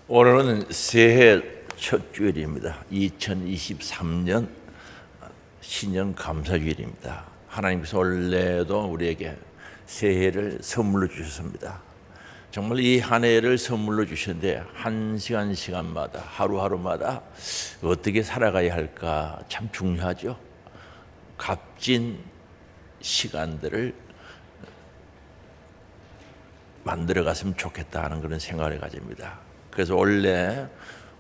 오늘은 새해 첫 주일입니다. 2023년 신년 감사주일입니다. 하나님께서 원래도 우리에게 새해를 선물로 주셨습니다. 정말 이 한 해를 선물로 주셨는데 한 시간 시간마다 하루하루마다 어떻게 살아가야 할까 참 중요하죠. 값진 시간들을 만들어 갔으면 좋겠다 하는 그런 생각을 가집니다. 그래서 원래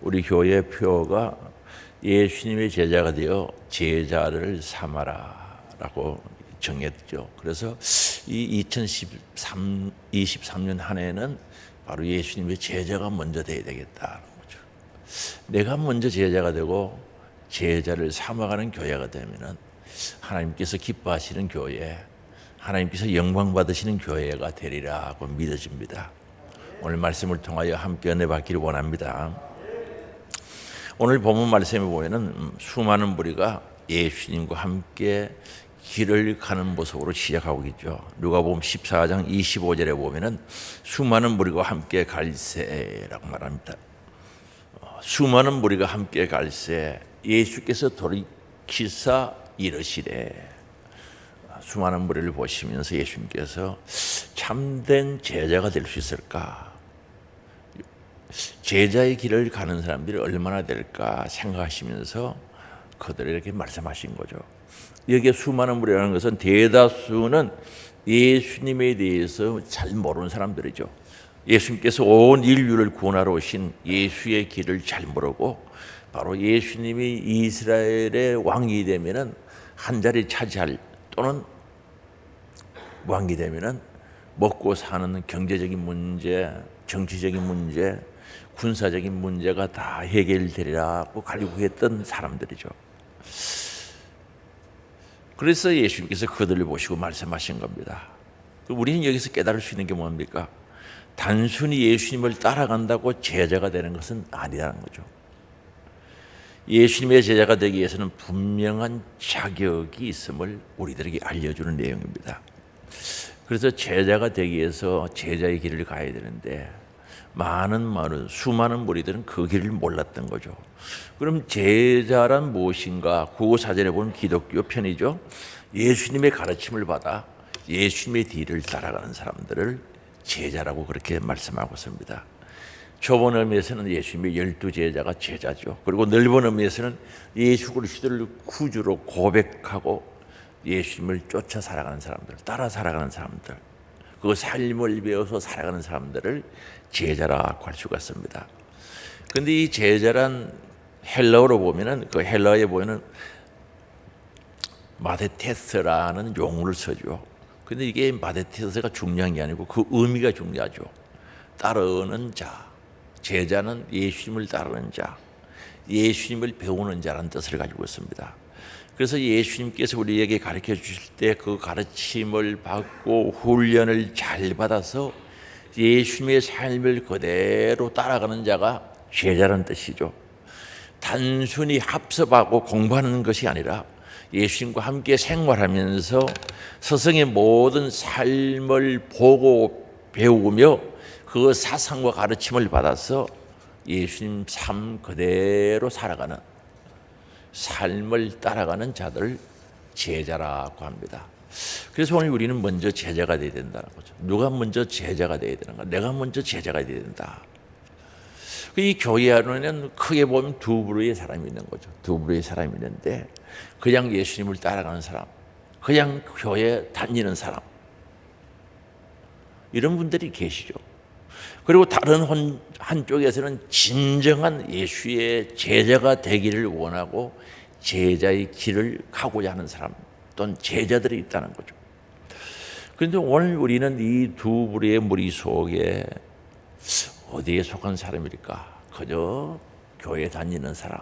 우리 교회 표어가 예수님의 제자가 되어 제자를 삼아라 라고 정했죠. 그래서 이 2023년 한 해는 바로 예수님의 제자가 먼저 되어야 되겠다는 거죠. 내가 먼저 제자가 되고 제자를 삼아가는 교회가 되면은 하나님께서 기뻐하시는 교회, 하나님께서 영광 받으시는 교회가 되리라고 믿어집니다. 오늘 말씀을 통하여 함께 은혜 받기를 원합니다. 오늘 본문 말씀에 보면은 수많은 무리가 예수님과 함께 길을 가는 모습으로 시작하고 있죠. 누가복음 14장 25절에 보면은 수많은 무리가 함께 갈새라고 말합니다. 수많은 무리가 함께 갈새 예수께서 돌이키사 이르시되, 수많은 무리를 보시면서 예수님께서 참된 제자가 될 수 있을까? 제자의 길을 가는 사람들이 얼마나 될까 생각하시면서 그들에게 말씀하신 거죠. 여기에 수많은 무리라는 것은 대다수는 예수님에 대해서 잘 모르는 사람들이죠. 예수님께서 온 인류를 구원하러 오신 예수의 길을 잘 모르고 바로 예수님이 이스라엘의 왕이 되면은 한 자리 차지할 또는 왕이 되면은 먹고 사는 경제적인 문제, 정치적인 문제, 군사적인 문제가 다 해결되리라고 갈구했던 사람들이죠. 그래서 예수님께서 그들을 보시고 말씀하신 겁니다. 우리는 여기서 깨달을 수 있는 게 뭡니까? 단순히 예수님을 따라간다고 제자가 되는 것은 아니라는 거죠. 예수님의 제자가 되기 위해서는 분명한 자격이 있음을 우리들에게 알려주는 내용입니다. 그래서 제자가 되기 위해서 제자의 길을 가야 되는데 수많은 무리들은 그 길을 몰랐던 거죠. 그럼 제자란 무엇인가? 국어사전에 보면 기독교 편이죠. 예수님의 가르침을 받아 예수님의 뒤를 따라가는 사람들을 제자라고 그렇게 말씀하고 있습니다. 좁은 의미에서는 예수님의 12제자가 제자죠. 그리고 넓은 의미에서는 예수 그리스도를 구주로 고백하고 예수님을 쫓아 살아가는 사람들, 따라 살아가는 사람들, 그 삶을 배워서 살아가는 사람들을 제자라고 할 수가 있습니다. 그런데 이 제자란 헬라어로 보면은 그 헬라어에 보면은 마데테스라는 용어를 쓰죠. 근데 이게 마데테스가 중요한 게 아니고 그 의미가 중요하죠. 따르는 자, 제자는 예수님을 따르는 자, 예수님을 배우는 자라는 뜻을 가지고 있습니다. 그래서 예수님께서 우리에게 가르쳐 주실 때 그 가르침을 받고 훈련을 잘 받아서 예수님의 삶을 그대로 따라가는 자가 제자라는 뜻이죠. 단순히 합습하고 공부하는 것이 아니라 예수님과 함께 생활하면서 스승의 모든 삶을 보고 배우며 그 사상과 가르침을 받아서 예수님 삶 그대로 살아가는, 삶을 따라가는 자들 제자라고 합니다. 그래서 오늘 우리는 먼저 제자가 되어야 된다는 거죠. 누가 먼저 제자가 되어야 되는가? 내가 먼저 제자가 되어야 된다. 이 교회 안에는 크게 보면 두 부류의 사람이 있는 거죠. 두 부류의 사람이 있는데 그냥 예수님을 따라가는 사람, 그냥 교회 다니는 사람, 이런 분들이 계시죠. 그리고 다른 한쪽에서는 진정한 예수의 제자가 되기를 원하고 제자의 길을 가고자 하는 사람 또는 제자들이 있다는 거죠. 그런데 오늘 우리는 이 두 부류의 무리 속에 어디에 속한 사람일까? 그저 교회 다니는 사람,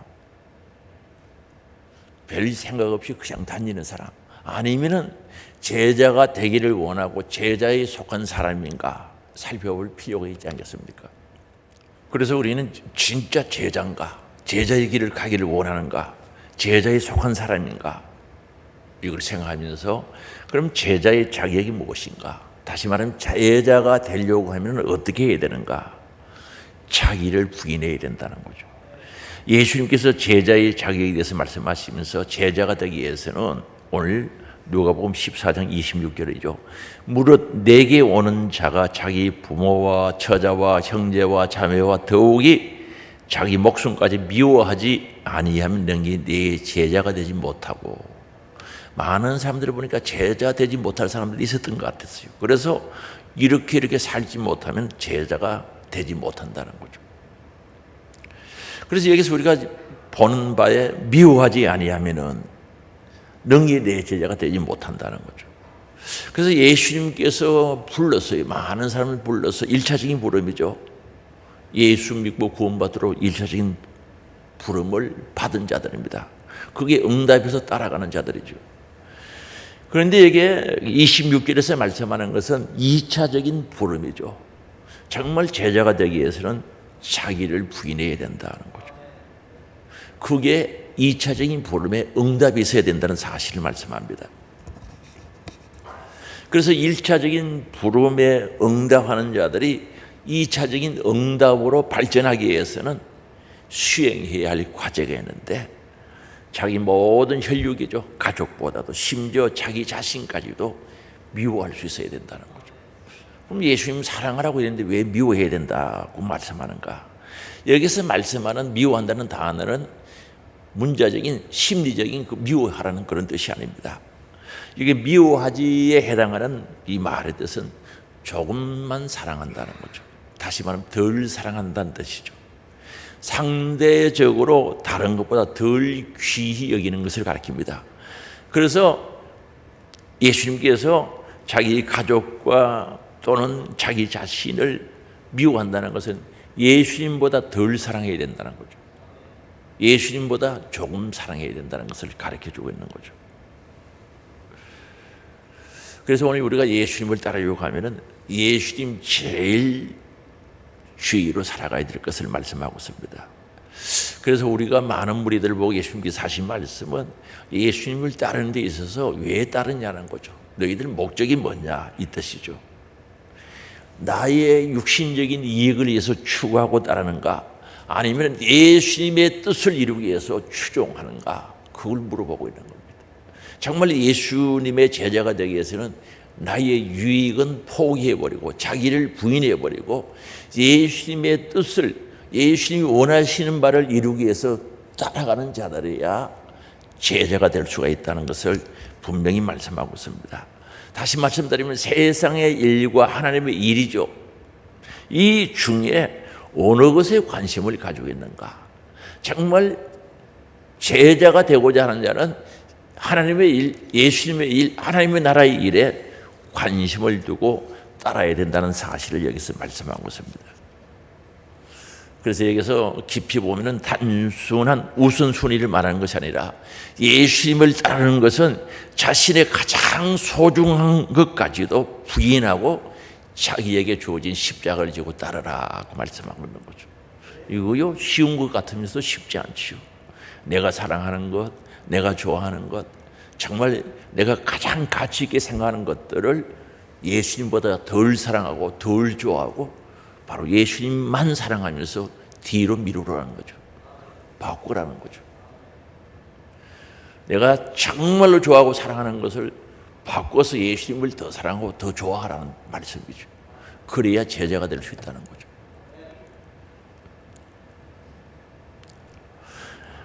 별 생각 없이 그냥 다니는 사람, 아니면은 제자가 되기를 원하고 제자에 속한 사람인가 살펴볼 필요가 있지 않겠습니까? 그래서 우리는 진짜 제자인가, 제자의 길을 가기를 원하는가, 제자에 속한 사람인가, 이걸 생각하면서 그럼 제자의 자격이 무엇인가? 다시 말하면 제자가 되려고 하면 어떻게 해야 되는가? 자기를 부인해야 된다는 거죠. 예수님께서 제자의 자격에 대해서 말씀하시면서 제자가 되기 위해서는 오늘 누가복음 14장 26절이죠. 무릇 내게 오는 자가 자기 부모와 처자와 형제와 자매와 더욱이 자기 목숨까지 미워하지 아니하면 능히 내 제자가 되지 못하고, 많은 사람들을 보니까 제자 되지 못할 사람들이 있었던 것 같았어요. 그래서 이렇게 살지 못하면 제자가 되지 못한다는 거죠. 그래서 여기서 우리가 보는 바에 미워하지 아니하면은 능히 내 제자가 되지 못한다는 거죠. 그래서 예수님께서 불렀어요. 많은 사람을 불러서 1차적인 부름이죠. 예수 믿고 구원받으러 1차적인 부름을 받은 자들입니다. 그게 응답해서 따라가는 자들이죠. 그런데 이게 26절에서 말씀하는 것은 2차적인 부름이죠. 정말 제자가 되기 위해서는 자기를 부인해야 된다는 거죠. 그게 2차적인 부름에 응답이 있어야 된다는 사실을 말씀합니다. 그래서 1차적인 부름에 응답하는 자들이 2차적인 응답으로 발전하기 위해서는 수행해야 할 과제가 있는데, 자기 모든 혈육이죠. 가족보다도 심지어 자기 자신까지도 미워할 수 있어야 된다는 거죠. 그럼 예수님 사랑하라고 했는데 왜 미워해야 된다고 말씀하는가? 여기서 말씀하는 미워한다는 단어는 문자적인 심리적인 그 미워하라는 그런 뜻이 아닙니다. 이게 미워하지에 해당하는 이 말의 뜻은 조금만 사랑한다는 거죠. 다시 말하면 덜 사랑한다는 뜻이죠. 상대적으로 다른 것보다 덜 귀히 여기는 것을 가리킵니다. 그래서 예수님께서 자기 가족과 또는 자기 자신을 미워한다는 것은 예수님보다 덜 사랑해야 된다는 거죠. 예수님보다 조금 사랑해야 된다는 것을 가르쳐주고 있는 거죠. 그래서 오늘 우리가 예수님을 따르려고 하면은 예수님 제일 주의로 살아가야 될 것을 말씀하고 있습니다. 그래서 우리가 많은 무리들을 보고 예수님께서 하신 말씀은 예수님을 따르는 데 있어서 왜 따르냐는 거죠. 너희들 목적이 뭐냐 이 뜻이죠. 나의 육신적인 이익을 위해서 추구하고 따르는가, 아니면 예수님의 뜻을 이루기 위해서 추종하는가, 그걸 물어보고 있는 겁니다. 정말 예수님의 제자가 되기 위해서는 나의 유익은 포기해버리고 자기를 부인해버리고 예수님의 뜻을, 예수님이 원하시는 바를 이루기 위해서 따라가는 자들이야 제자가 될 수가 있다는 것을 분명히 말씀하고 있습니다. 다시 말씀드리면 세상의 일과 하나님의 일이죠. 이 중에 어느 것에 관심을 가지고 있는가? 정말 제자가 되고자 하는 자는 하나님의 일, 예수님의 일, 하나님의 나라의 일에 관심을 두고 따라야 된다는 사실을 여기서 말씀하고 있습니다. 그래서 여기서 깊이 보면은 단순한 우선순위를 말하는 것이 아니라 예수님을 따르는 것은 자신의 가장 소중한 것까지도 부인하고 자기에게 주어진 십자가를 지고 따르라고 말씀하고 있는 거죠. 이거요 쉬운 것 같으면서 쉽지 않지요. 내가 사랑하는 것, 내가 좋아하는 것, 정말 내가 가장 가치 있게 생각하는 것들을 예수님보다 덜 사랑하고 덜 좋아하고 바로 예수님만 사랑하면서 뒤로 미루라는 거죠. 바꾸라는 거죠. 내가 정말로 좋아하고 사랑하는 것을 바꿔서 예수님을 더 사랑하고 더 좋아하라는 말씀이죠. 그래야 제자가 될 수 있다는 거죠.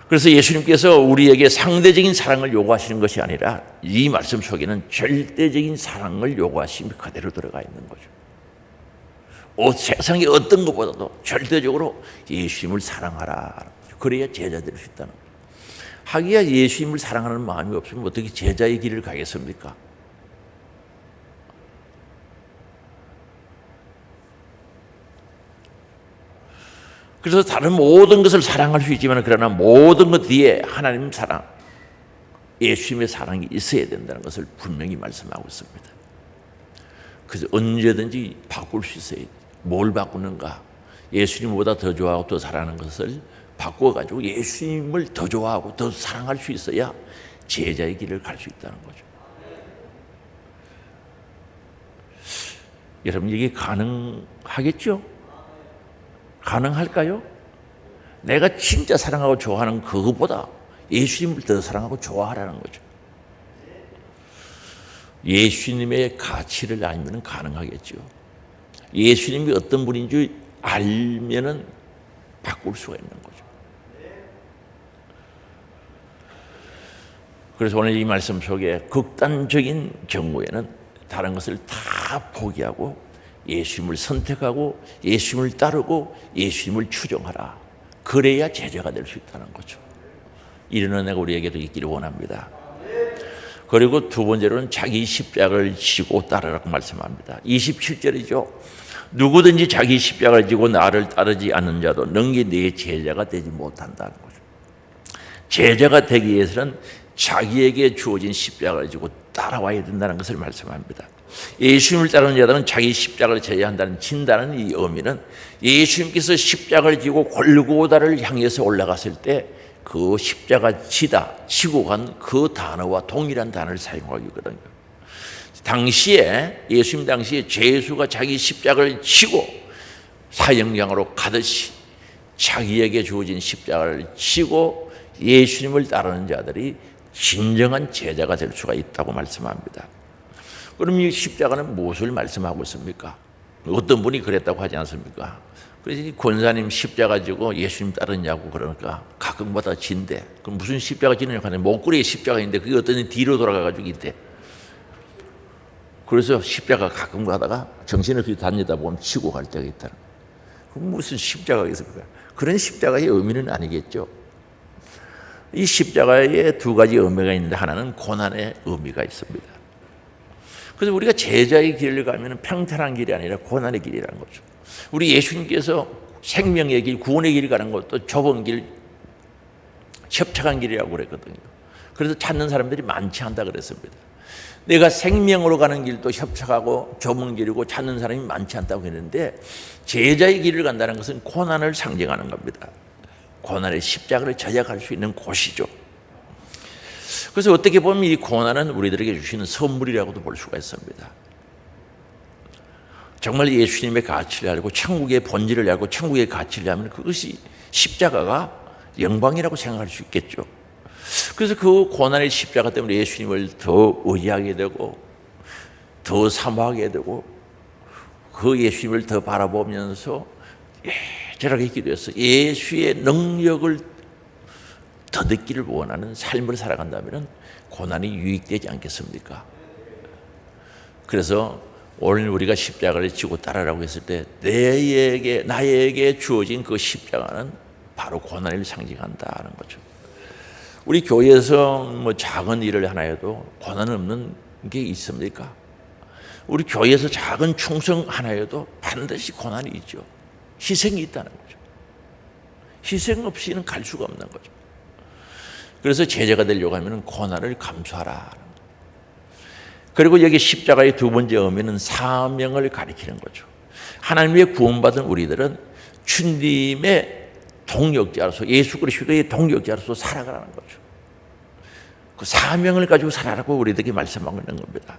그래서 예수님께서 우리에게 상대적인 사랑을 요구하시는 것이 아니라 이 말씀 속에는 절대적인 사랑을 요구하심이 그대로 들어가 있는 거죠. 세상의 어떤 것보다도 절대적으로 예수님을 사랑하라. 그래야 제자 될 수 있다는 거죠. 하기야 예수님을 사랑하는 마음이 없으면 어떻게 제자의 길을 가겠습니까? 그래서 다른 모든 것을 사랑할 수 있지만 그러나 모든 것 뒤에 하나님 사랑, 예수님의 사랑이 있어야 된다는 것을 분명히 말씀하고 있습니다. 그래서 언제든지 바꿀 수 있어요. 뭘 바꾸는가? 예수님보다 더 좋아하고 더 사랑하는 것을 바꿔가지고 예수님을 더 좋아하고 더 사랑할 수 있어야 제자의 길을 갈 수 있다는 거죠. 여러분 이게 가능하겠죠? 가능할까요? 내가 진짜 사랑하고 좋아하는 그것보다 예수님을 더 사랑하고 좋아하라는 거죠. 예수님의 가치를 알면 가능하겠죠. 예수님이 어떤 분인지 알면은 바꿀 수가 있는 거죠. 그래서 오늘 이 말씀 속에 극단적인 경우에는 다른 것을 다 포기하고 예수님을 선택하고 예수님을 따르고 예수님을 추종하라. 그래야 제자가 될 수 있다는 거죠. 이런 은혜가 우리에게도 있기를 원합니다. 그리고 두 번째로는 자기 십자가를 지고 따르라고 말씀합니다. 27절이죠. 누구든지 자기 십자가를 지고 나를 따르지 않는 자도 능히 내 제자가 되지 못한다는 거죠. 제자가 되기 위해서는 자기에게 주어진 십자가를 지고 따라와야 된다는 것을 말씀합니다. 예수님을 따르는 자들은 자기 십자가를 져야 한다는 진다는 이 의미는 예수님께서 십자가를 지고 골고다를 향해서 올라갔을 때 그 십자가 지고 간 그 단어와 동일한 단어를 사용하고 있거든요. 당시에 예수님 당시에 예수가 자기 십자가를 지고 사형장으로 가듯이 자기에게 주어진 십자가를 지고 예수님을 따르는 자들이 진정한 제자가 될 수가 있다고 말씀합니다. 그럼 이 십자가는 무엇을 말씀하고 있습니까? 어떤 분이 그랬다고 하지 않습니까? 그래서 이 권사님 십자가 지고 예수님 따르냐고 그러니까 가끔마다 진대. 그럼 무슨 십자가 지느냐고 하는데 목걸이에 십자가 있는데 그게 어떤 뒤로 돌아가가지고 있대. 그래서 십자가 가끔 가다가 정신없이 다니다 보면 치고 갈 때가 있다. 그럼 무슨 십자가가 있습니까? 그런 십자가의 의미는 아니겠죠. 이 십자가에 두 가지 의미가 있는데 하나는 고난의 의미가 있습니다. 그래서 우리가 제자의 길을 가면 평탄한 길이 아니라 고난의 길이라는 거죠. 우리 예수님께서 생명의 길, 구원의 길을 가는 것도 좁은 길, 협착한 길이라고 그랬거든요. 그래서 찾는 사람들이 많지 않다 그랬습니다. 내가 생명으로 가는 길도 협착하고 좁은 길이고 찾는 사람이 많지 않다고 했는데 제자의 길을 간다는 것은 고난을 상징하는 겁니다. 고난의 십자가를 저작할 수 있는 곳이죠. 그래서 어떻게 보면 이 고난은 우리들에게 주시는 선물이라고도 볼 수가 있습니다. 정말 예수님의 가치를 알고 천국의 본질을 알고 천국의 가치를 알면 그것이 십자가가 영광이라고 생각할 수 있겠죠. 그래서 그 고난의 십자가 때문에 예수님을 더 의지하게 되고 더 사모하게 되고 그 예수님을 더 바라보면서 저렇게 기도해서 예수의 능력을 더 듣기를 원하는 삶을 살아간다면 고난이 유익되지 않겠습니까? 그래서 오늘 우리가 십자가를 지고 따르라고 했을 때 나에게 주어진 그 십자가는 바로 고난을 상징한다는 거죠. 우리 교회에서 뭐 작은 일을 하나 해도 고난 없는 게 있습니까? 우리 교회에서 작은 충성 하나 해도 반드시 고난이 있죠. 희생이 있다는 거죠. 희생 없이는 갈 수가 없는 거죠. 그래서 제자가 되려고 하면 고난을 감수하라. 그리고 여기 십자가의 두 번째 의미는 사명을 가리키는 거죠. 하나님의 구원받은 우리들은 주님의 동역자로서 예수 그리스도의 동역자로서 살아가라는 거죠. 그 사명을 가지고 살아라고 우리들에게 말씀하고 있는 겁니다.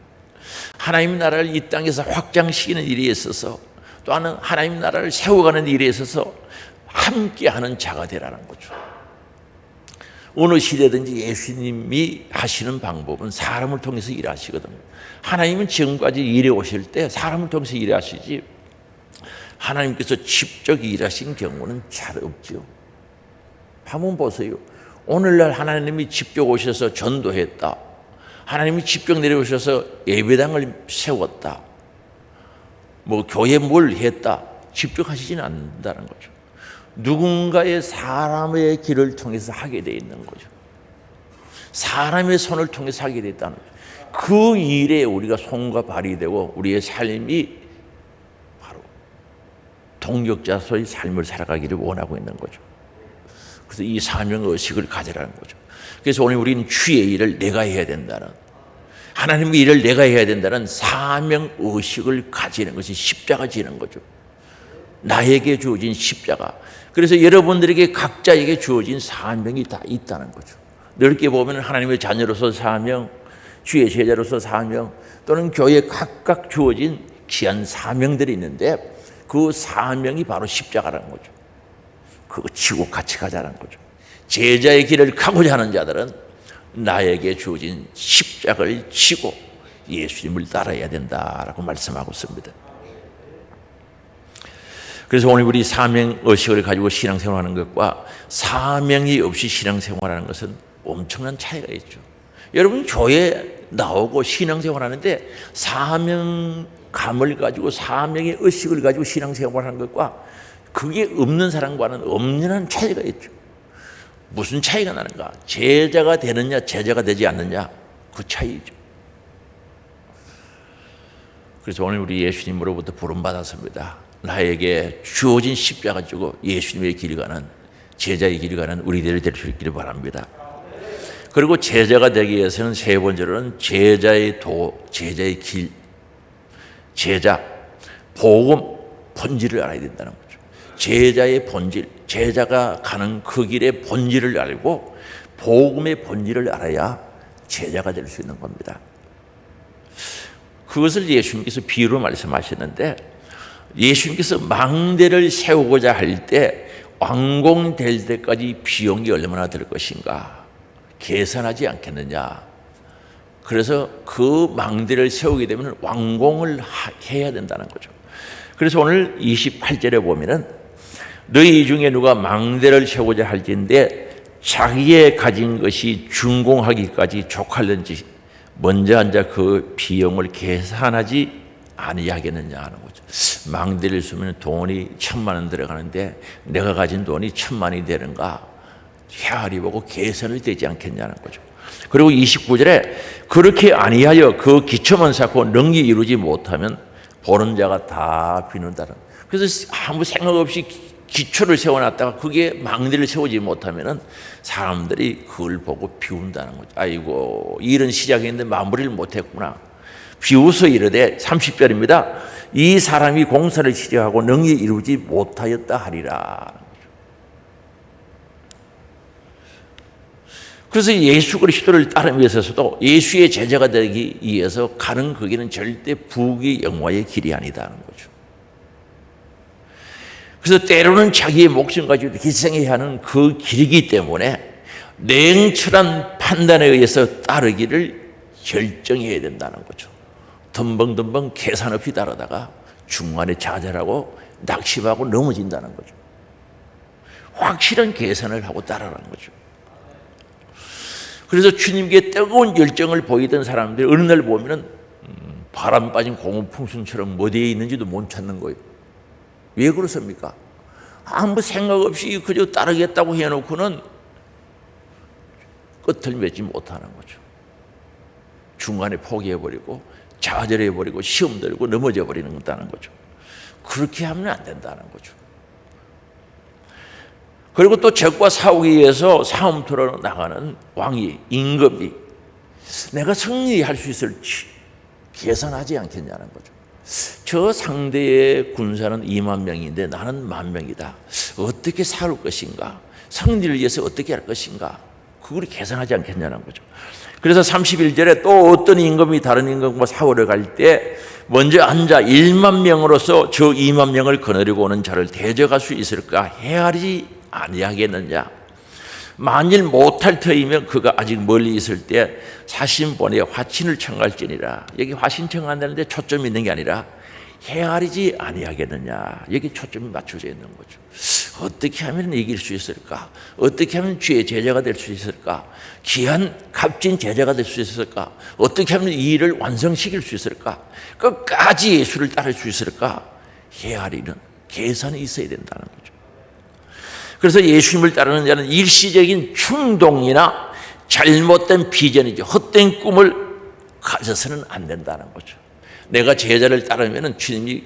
하나님 나라를 이 땅에서 확장시키는 일에 있어서 또한 하나님 나라를 세워가는 일에 있어서 함께하는 자가 되라는 거죠. 어느 시대든지 예수님이 하시는 방법은 사람을 통해서 일하시거든요. 하나님은 지금까지 일해 오실 때 사람을 통해서 일하시지 하나님께서 직접 일하신 경우는 잘 없죠. 한번 보세요. 오늘날 하나님이 직접 오셔서 전도했다. 하나님이 직접 내려오셔서 예배당을 세웠다. 뭐 교회 뭘 했다. 직접 하시지는 않는다는 거죠. 누군가의 사람의 길을 통해서 하게 돼 있는 거죠. 사람의 손을 통해서 하게 됐다는 거죠. 그 일에 우리가 손과 발이 되고 우리의 삶이 바로 동역자로서의 삶을 살아가기를 원하고 있는 거죠. 그래서 이 사명의식을 가지라는 거죠. 그래서 오늘 우리는 주의 일을 내가 해야 된다는, 하나님의 일을 내가 해야 된다는 사명의식을 가지는 것이 십자가 지는 거죠. 나에게 주어진 십자가. 그래서 여러분들에게 각자에게 주어진 사명이 다 있다는 거죠. 넓게 보면 하나님의 자녀로서 사명, 주의 제자로서 사명, 또는 교회에 각각 주어진 귀한 사명들이 있는데 그 사명이 바로 십자가라는 거죠. 그거 치고 같이 가자는 거죠. 제자의 길을 가고자 하는 자들은 나에게 주어진 십자가를 지고 예수님을 따라야 된다라고 말씀하고 있습니다. 그래서 오늘 우리 사명의식을 가지고 신앙생활하는 것과 사명이 없이 신앙생활하는 것은 엄청난 차이가 있죠. 여러분 교회에 나오고 신앙생활하는데 사명감을 가지고 사명의 의식을 가지고 신앙생활하는 것과 그게 없는 사람과는 엄연한 차이가 있죠. 무슨 차이가 나는가? 제자가 되느냐 제자가 되지 않느냐 그 차이죠. 그래서 오늘 우리 예수님으로부터 부름받았습니다. 나에게 주어진 십자가 지고 예수님의 길 가는 제자의 길 가는 우리들이 될 수 있기를 바랍니다. 그리고 제자가 되기 위해서는 세 번째로는 제자의 도, 제자의 길, 제자, 복음, 본질을 알아야 된다는 거죠. 제자의 본질, 제자가 가는 그 길의 본질을 알고 복음의 본질을 알아야 제자가 될 수 있는 겁니다. 그것을 예수님께서 비유로 말씀하셨는데 예수님께서 망대를 세우고자 할 때 완공될 때까지 비용이 얼마나 들 것인가 계산하지 않겠느냐. 그래서 그 망대를 세우게 되면 완공을 해야 된다는 거죠. 그래서 오늘 28절에 보면은 너희 중에 누가 망대를 세우고자 할진대 자기의 가진 것이 준공하기까지 족할는지 먼저 앉아 그 비용을 계산하지 아니하겠느냐 하는 거죠. 망대를 쓰면 돈이 1,000,000원 들어가는데 내가 가진 돈이 1,000,000원이 되는가 헤아리 보고 계산을 되지 않겠냐는 거죠. 그리고 29절에 그렇게 아니하여 그 기초만 쌓고 능히 이루지 못하면 보는 자가 다 비는다는. 그래서 아무 생각 없이 기초를 세워놨다가 그게 망대를 세우지 못하면은 사람들이 그걸 보고 비운다는 거죠. 아이고 이런 시작했는데 마무리를 못했구나. 비웃어 이르되 30절입니다. 이 사람이 공사를 시작하고 능히 이루지 못하였다 하리라. 그래서 예수 그리스도를 따르기 위해서도 예수의 제자가 되기 위해서 가는 그 길은 절대 부귀 영화의 길이 아니다는 거죠. 그래서 때로는 자기의 목숨 가지고 희생해야 하는 그 길이기 때문에 냉철한 판단에 의해서 따르기를 결정해야 된다는 거죠. 덤벙덤벙 계산 없이 따르다가 중간에 좌절하고 낙심하고 넘어진다는 거죠. 확실한 계산을 하고 따르라는 거죠. 그래서 주님께 뜨거운 열정을 보이던 사람들이 어느 날 보면은 바람 빠진 고무풍선처럼 어디에 있는지도 못 찾는 거예요. 왜 그렇습니까? 아무 생각 없이 그저 따르겠다고 해놓고는 끝을 맺지 못하는 거죠. 중간에 포기해버리고 좌절해버리고 시험 들고 넘어져 버리는 거죠. 그렇게 하면 안 된다는 거죠. 그리고 또 적과 싸우기 위해서 싸움터로 나가는 왕이 임금이 내가 승리할 수 있을지 계산하지 않겠냐는 거죠. 저 상대의 군사는 20,000명인데 나는 10,000명이다. 어떻게 싸울 것인가? 승리를 위해서 어떻게 할 것인가? 그걸 계산하지 않겠냐는 거죠. 그래서 31절에 또 어떤 임금이 다른 임금과 싸우러 갈 때 먼저 앉아 10,000명으로서 저 20,000명을 거느리고 오는 자를 대적할 수 있을까 헤아리지 아니하겠느냐. 만일 못할 터이면 그가 아직 멀리 있을 때 사신본에 화친을 청할지니라. 여기 화신 청한다는데 초점이 있는 게 아니라 헤아리지 아니하겠느냐. 여기 초점이 맞춰져 있는 거죠. 어떻게 하면 이길 수 있을까? 어떻게 하면 주의 제자가 될 수 있을까? 귀한 값진 제자가 될 수 있을까? 어떻게 하면 이 일을 완성시킬 수 있을까? 끝까지 예수를 따를 수 있을까? 헤아리는 계산이 있어야 된다는 거죠. 그래서 예수님을 따르는 자는 일시적인 충동이나 잘못된 비전이죠. 헛된 꿈을 가져서는 안 된다는 거죠. 내가 제자를 따르면 주님이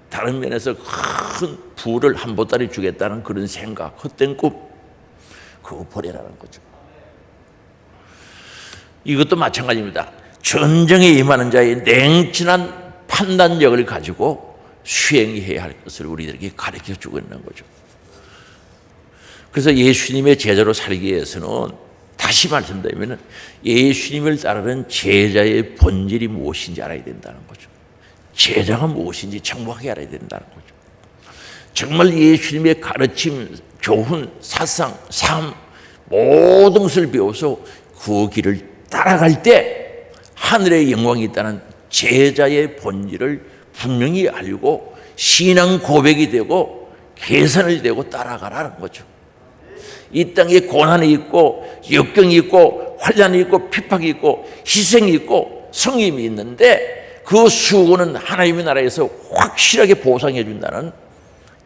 다른 면에서 큰 부를 한 보따리 주겠다는 그런 생각, 헛된 꿈, 그거 버리라는 거죠. 이것도 마찬가지입니다. 전쟁에 임하는 자의 냉철한 판단력을 가지고 수행해야 할 것을 우리들에게 가르쳐 주고 있는 거죠. 그래서 예수님의 제자로 살기 위해서는 다시 말씀드리면 예수님을 따르는 제자의 본질이 무엇인지 알아야 된다는 거죠. 제자가 무엇인지 정확하게 알아야 된다는 거죠. 정말 예수님의 가르침 교훈, 사상, 삶 모든 것을 배워서 그 길을 따라갈 때 하늘의 영광이 있다는 제자의 본질을 분명히 알고 신앙 고백이 되고 개선이 되고 따라가라는 거죠. 이 땅에 고난이 있고 역경이 있고 환난이 있고 핍박이 있고 희생이 있고 성임이 있는데 그 수고는 하나님의 나라에서 확실하게 보상해 준다는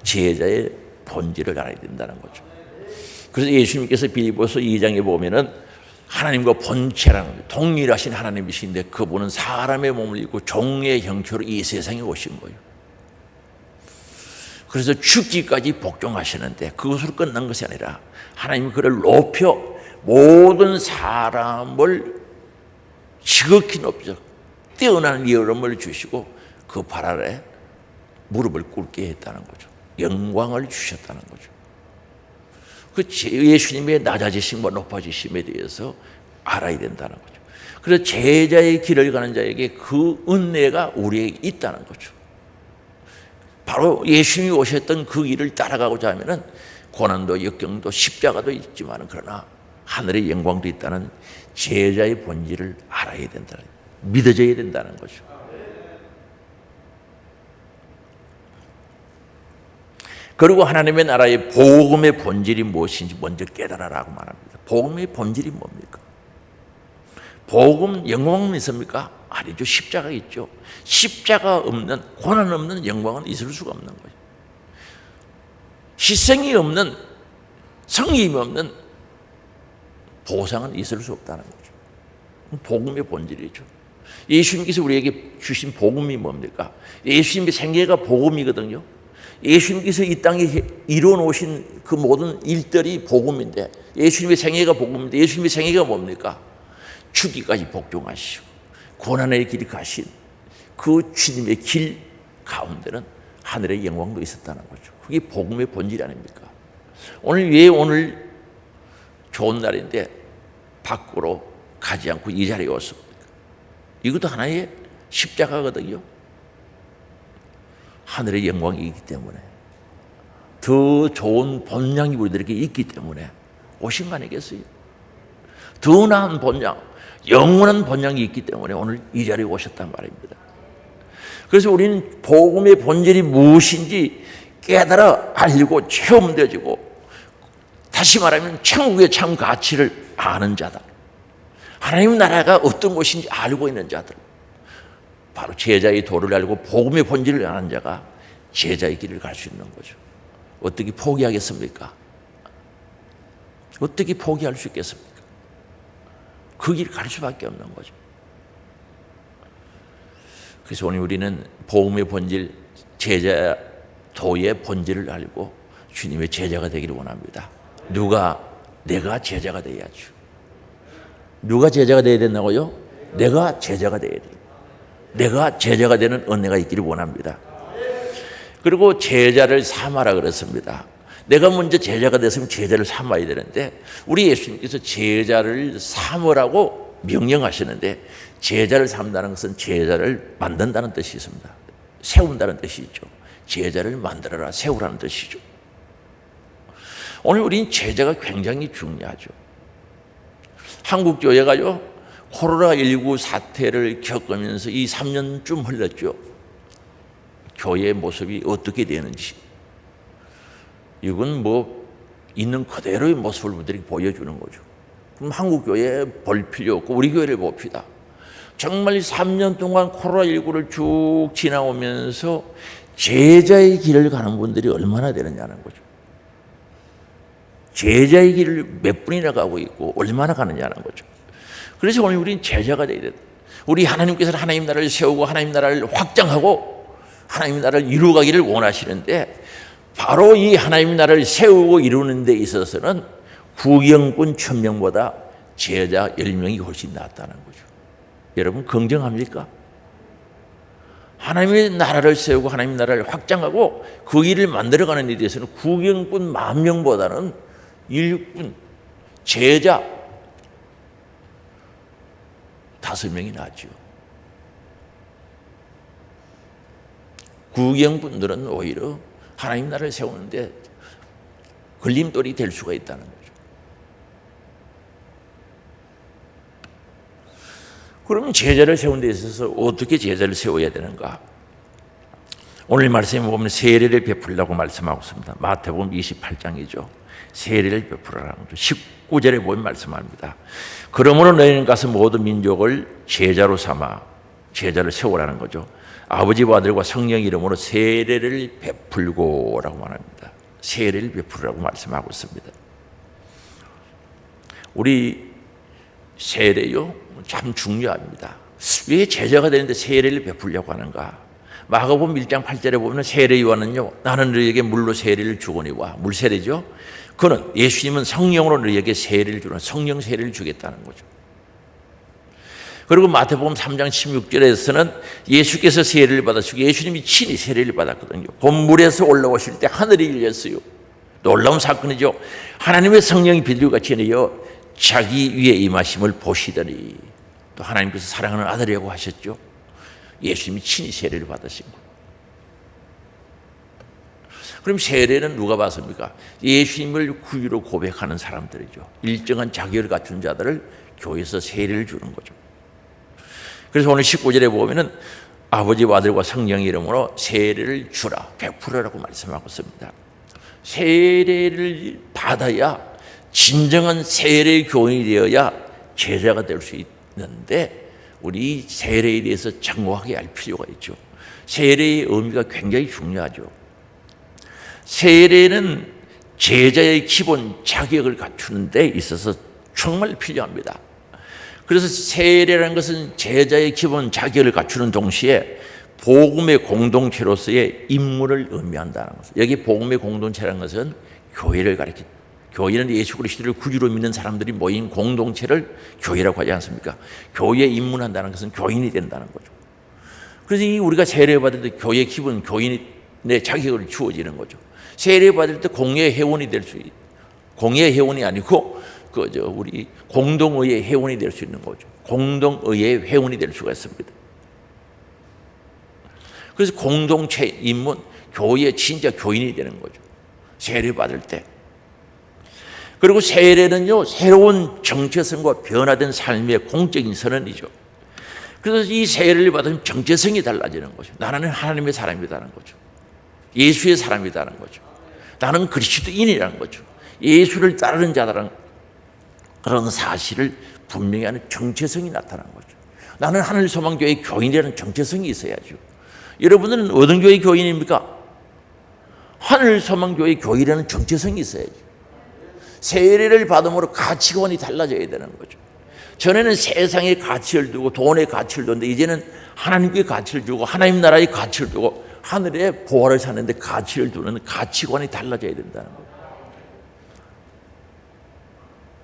제자의 본질을 알아야 된다는 거죠. 그래서 예수님께서 빌립보서 2장에 보면은 하나님과 본체라는 동일하신 하나님이신데 그분은 사람의 몸을 입고 종의 형체로 이 세상에 오신 거예요. 그래서 죽기까지 복종하시는데 그것으로 끝난 것이 아니라 하나님이 그를 높여 모든 사람을 지극히 높여 뛰어난 여름을 주시고 그 발 아래 무릎을 꿇게 했다는 거죠. 영광을 주셨다는 거죠. 그 예수님의 낮아지심과 높아지심에 대해서 알아야 된다는 거죠. 그래서 제자의 길을 가는 자에게 그 은혜가 우리에게 있다는 거죠. 바로 예수님이 오셨던 그 길을 따라가고자 하면은 고난도 역경도 십자가도 있지만 그러나 하늘의 영광도 있다는 제자의 본질을 알아야 된다는, 믿어져야 된다는 거죠. 그리고 하나님의 나라의 복음의 본질이 무엇인지 먼저 깨달아라고 말합니다. 복음의 본질이 뭡니까? 복음 영광은 있습니까? 아니죠. 십자가 있죠. 십자가 없는, 고난 없는 영광은 있을 수가 없는 거예요. 희생이 없는, 성임이 없는 보상은 있을 수 없다는 거죠. 복음의 본질이죠. 예수님께서 우리에게 주신 복음이 뭡니까? 예수님의 생애가 복음이거든요. 예수님께서 이 땅에 이뤄놓으신 그 모든 일들이 복음인데 예수님의 생애가 복음인데 예수님의 생애가 뭡니까? 죽기까지 복종하시고 고난의 길이 가신 그 주님의 길 가운데는 하늘의 영광도 있었다는 거죠. 그게 복음의 본질 아닙니까? 오늘 왜 오늘 좋은 날인데 밖으로 가지 않고 이 자리에 왔습니까? 이것도 하나의 십자가거든요. 하늘의 영광이 있기 때문에 더 좋은 본향이 우리들에게 있기 때문에 오신 거 아니겠어요? 더 나은 본향, 영원한 본향이 있기 때문에 오늘 이 자리에 오셨단 말입니다. 그래서 우리는 복음의 본질이 무엇인지 깨달아 알고 체험되어지고 다시 말하면 천국의 참 가치를 아는 자다. 하나님 나라가 어떤 것인지 알고 있는 자들, 바로 제자의 도를 알고 복음의 본질을 아는 자가 제자의 길을 갈 수 있는 거죠. 어떻게 포기하겠습니까? 어떻게 포기할 수 있겠습니까? 그 길을 갈 수밖에 없는 거죠. 그래서 오늘 우리는 복음의 본질, 제자 도의 본질을 알고 주님의 제자가 되기를 원합니다. 누가? 내가 제자가 되어야죠. 누가 제자가 되어야 된다고요? 내가 제자가 되어야 돼요. 내가 제자가 되는 은혜가 있기를 원합니다. 그리고 제자를 삼아라 그랬습니다. 내가 먼저 제자가 됐으면 제자를 삼아야 되는데 우리 예수님께서 제자를 삼으라고 명령하시는데 제자를 삼다는 것은 제자를 만든다는 뜻이 있습니다. 세운다는 뜻이 있죠. 제자를 만들어라, 세우라는 뜻이죠. 오늘 우리는 제자가 굉장히 중요하죠. 한국 교회가요 코로나19 사태를 겪으면서 이 3년쯤 흘렀죠. 교회의 모습이 어떻게 되는지 이건 뭐 있는 그대로의 모습을 우리들이 보여주는 거죠. 그럼 한국 교회에 볼 필요 없고 우리 교회를 봅시다. 정말 3년 동안 코로나19를 쭉 지나오면서 제자의 길을 가는 분들이 얼마나 되느냐는 거죠. 제자의 길을 몇 분이나 가고 있고 얼마나 가느냐는 거죠. 그래서 오늘 우리는 제자가 되어야 된다. 우리 하나님께서는 하나님 나라를 세우고 하나님 나라를 확장하고 하나님 나라를 이루어가기를 원하시는데 바로 이 하나님 나라를 세우고 이루는 데 있어서는 구경꾼 1000명보다 제자 10명이 훨씬 낫다는 거죠. 여러분 긍정합니까? 하나님의 나라를 세우고 하나님 나라를 확장하고 그 일을 만들어가는 데 대해서는 구경꾼 10,000명보다는 일꾼, 제자 5명이 낫죠. 구경꾼들은 오히려 하나님 나라를 세우는데 걸림돌이 될 수가 있다는 거죠. 그러면 제자를 세운 데 있어서 어떻게 제자를 세워야 되는가? 오늘 말씀에 보면 세례를 베풀라고 말씀하고 있습니다. 마태복음 28장이죠. 세례를 베풀으라는 거죠. 19절에 보면 말씀합니다. 그러므로 너희는 가서 모든 민족을 제자로 삼아 제자를 세우라는 거죠. 아버지와 아들과 성령 이름으로 세례를 베풀고라고 말합니다. 세례를 베풀으라고 말씀하고 있습니다. 우리 세례요 참 중요합니다. 왜 제자가 되는데 세례를 베풀려고 하는가? 마가복음 1장 8절에 보면 세례 요한은요, 나는 너희에게 물로 세례를 주거니와, 물세례죠. 그는 예수님은 성령으로 너희에게 세례를 주는 성령 세례를 주겠다는 거죠. 그리고 마태복음 3장 16절에서는 예수께서 세례를 받으시고 예수님이 친히 세례를 받았거든요. 본물에서 올라오실 때 하늘이 열렸어요. 놀라운 사건이죠. 하나님의 성령이 비둘기같이 내려 자기 위에 임하심을 보시더니, 또 하나님께서 사랑하는 아들이라고 하셨죠. 예수님이 친히 세례를 받으신 거예요. 그럼 세례는 누가 받습니까? 예수님을 구주로 고백하는 사람들이죠. 일정한 자격을 갖춘 자들을 교회에서 세례를 주는 거죠. 그래서 오늘 19절에 보면은 아버지와 아들과 성령의 이름으로 세례를 주라, 베풀으라고 말씀하고 있습니다. 세례를 받아야 진정한 세례 교인이 되어야 제자가 될 수 있는데, 우리 세례에 대해서 정확하게 알 필요가 있죠. 세례의 의미가 굉장히 중요하죠. 세례는 제자의 기본 자격을 갖추는 데 있어서 정말 필요합니다. 그래서 세례라는 것은 제자의 기본 자격을 갖추는 동시에 복음의 공동체로서의 임무를 의미한다는 것입니다. 여기 복음의 공동체라는 것은 교회를 가리킵니다. 교회는 예수 그리스도를 구주로 믿는 사람들이 모인 공동체를 교회라고 하지 않습니까? 교회에 입문한다는 것은 교인이 된다는 거죠. 그래서 우리가 세례받을 때 교회 기본 교인의 자격을 주어지는 거죠. 세례받을 때 공예 회원이 될 수 있고, 공예 회원이 아니고 우리 공동의의 회원이 될 수 있는 거죠. 공동의의 회원이 될 수가 있습니다. 그래서 공동체 입문, 교회의 진짜 교인이 되는 거죠. 세례받을 때. 그리고 세례는요, 새로운 정체성과 변화된 삶의 공적인 선언이죠. 그래서 이 세례를 받으면 정체성이 달라지는 거죠. 나는 하나님의 사람이라는 거죠. 예수의 사람이라는 거죠. 나는 그리스도인이라는 거죠. 예수를 따르는 자라는 그런 사실을 분명히 하는 정체성이 나타나는 거죠. 나는 하늘소망교회 교인이라는 정체성이 있어야죠. 여러분들은 어떤 교회 교인입니까? 하늘소망교회 교인이라는 정체성이 있어야죠. 세례를 받음으로 가치관이 달라져야 되는 거죠. 전에는 세상의 가치를 두고 돈의 가치를 두는데, 이제는 하나님께 가치를 두고 하나님 나라의 가치를 두고 하늘의 보화를 사는데 가치를 두는 가치관이 달라져야 된다는 거예요.